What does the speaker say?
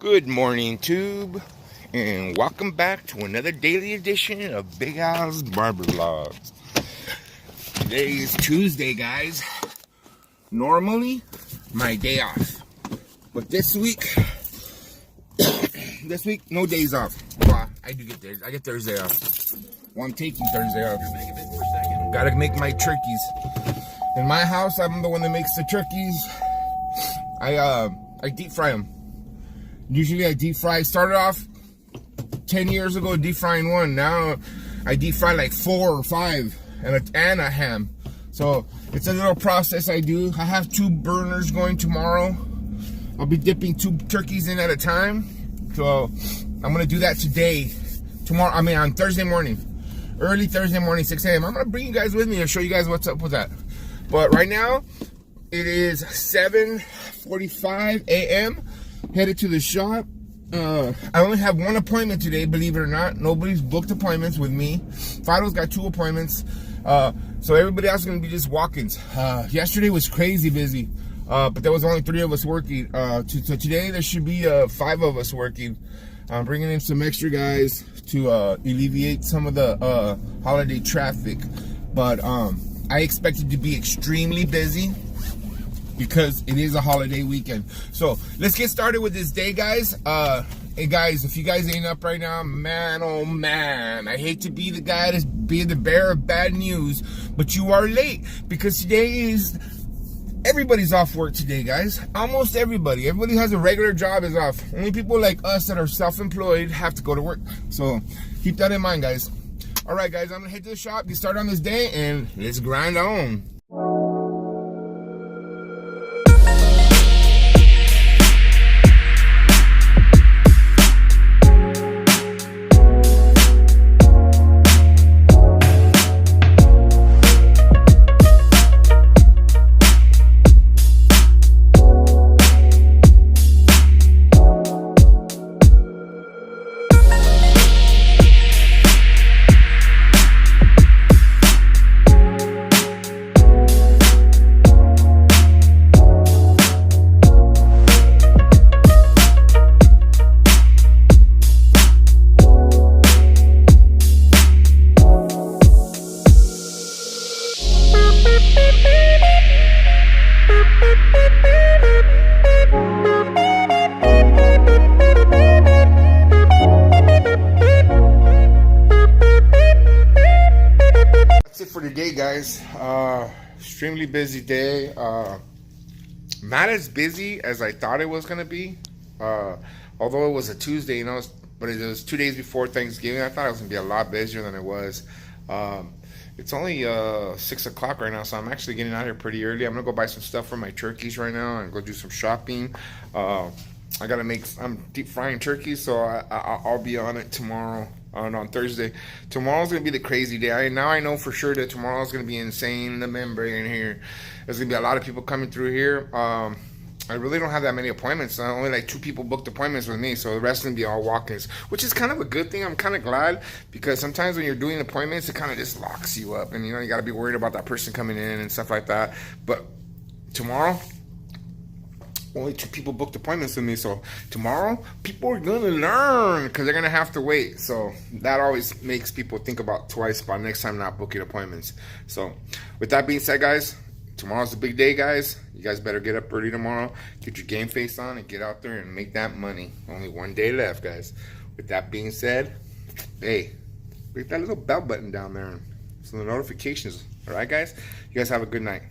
Good morning, Tube, and welcome back to another daily edition of Big Al's Barber Vlogs. Today is Tuesday, guys. Normally, my day off, but this week, no days off. Well, I do get days. I get Thursday off. Well, I'm taking Thursday off. Gotta make my turkeys. In my house, I'm the one that makes the turkeys. I deep fry them. Usually I deep fry. Started off 10 years ago deep frying one. Now I deep fry like 4 or 5 and a ham. So it's a little process I do. I have 2 burners going tomorrow. I'll be dipping 2 turkeys in at a time. So I'm gonna do that today. On Thursday morning. Early Thursday morning, 6 a.m. I'm gonna bring you guys with me and show you guys what's up with that. But right now, it is 7:45 a.m. Headed to the shop. I only have 1 appointment today, believe it or not. Nobody's booked appointments with me. Fido's got 2 appointments. So everybody else is going to be just walk-ins. Yesterday was crazy busy, but there was only 3 of us working. So today there should be 5 of us working. I'm bringing in some extra guys to alleviate some of the holiday traffic. But I expect it to be extremely busy, because it is a holiday weekend. So let's get started with this day, guys. Hey guys, if you guys ain't up right now, man, oh man, I hate to be the guy that's being the bearer of bad news, but you are late, because today is, everybody's off work today, guys. Almost everybody. Everybody has a regular job is off. Only people like us that are self-employed have to go to work. So keep that in mind, guys. All right, guys, I'm gonna head to the shop, get started on this day, and let's grind on. For today, guys. Extremely busy day. Not as busy as I thought it was gonna be, although it was a Tuesday, you know, but it was 2 days before Thanksgiving. I thought it was gonna be a lot busier than it was. It's only 6 o'clock right now, so I'm actually getting out here pretty early. I'm gonna go buy some stuff for my turkeys right now and go do some shopping. I'm deep frying turkeys, so I'll be on it tomorrow. On Thursday. Tomorrow's gonna be the crazy day. Now I know for sure that tomorrow's gonna be insane in the membrane here. There's gonna be a lot of people coming through here. I really don't have that many appointments. Only like 2 people booked appointments with me, so the rest is gonna be all walk-ins, which is kind of a good thing. I'm kind of glad, because sometimes when you're doing appointments, it kind of just locks you up, and you know, you gotta be worried about that person coming in and stuff like that. But tomorrow, only 2 people booked appointments with me, so tomorrow people are gonna learn, because they're gonna have to wait. So that always makes people think about twice about next time not booking appointments. So with that being said, guys, tomorrow's a big day, guys. You guys better get up early tomorrow, get your game face on, and get out there and make that money. Only 1 day left, guys. With that being said, hey, click that little bell button down there so the notifications. All right, guys, you guys have a good night.